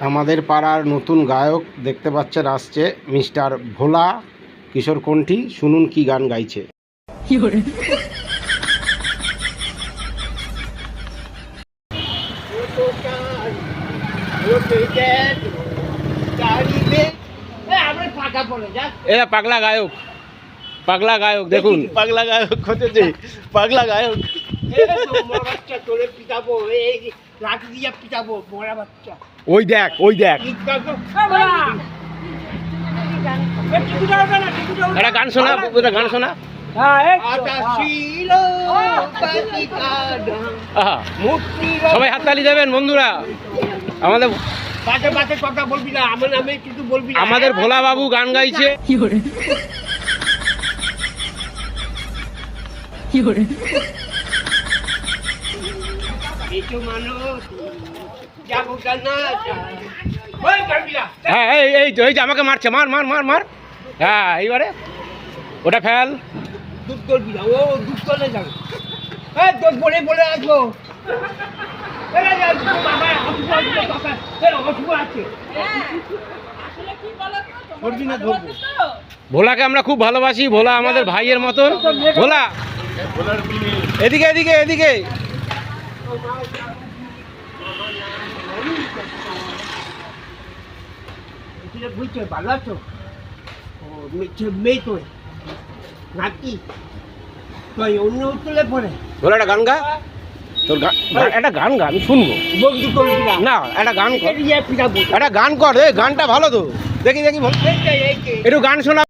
আমাদের পাড়ার নতুন গায়ক দেখতে পাচ্ছেন আসছে, মিস্টার ভোলা কিশোর কণ্ঠী। শুনুন কি গান গাইছে। এরা পাগলা গায়ক, পাগলা গায়ক দেখুন, পাগলা গায়ক হতেছে, পাগলা গায়ক। ওই দেখ ওই দেখ, একটা গান শোনা, একটা গান শোনা। আহা, সবাই হাততালি দেবেন বন্ধুরা। আমাদের কথা বলবি না, আমার নামে কিছু বলবি না। আমাদের ভোলা বাবু গান গাইছে। হ্যাঁ এই তো, এই যে আমাকে মারছে, মার মার মার মার। হ্যাঁ এইবারে ওটা ফেল। দুধ করবি না, ও দুধ করলে যাবে। হ্যাঁ তোর বলে বলে আসবো। ভোলাকে আমরা খুব ভালোবাসি, ভোলা আমাদের ভাইয়ের মতন। ভোলা এদিকে এদিকে এদিকে। বুঝছো ভালো আছো? মেয়ে তো নাকি তুই অন্য তুলে পড়ে। ভোলা একটা গান গা, তোর একটা গান গা, আমি শুনবো। বন্ধু করবি না একটা গান কর, পিটাবো। একটা গান কর। এই গানটা ভালো তো, দেখি দেখি একটু গান শোনা।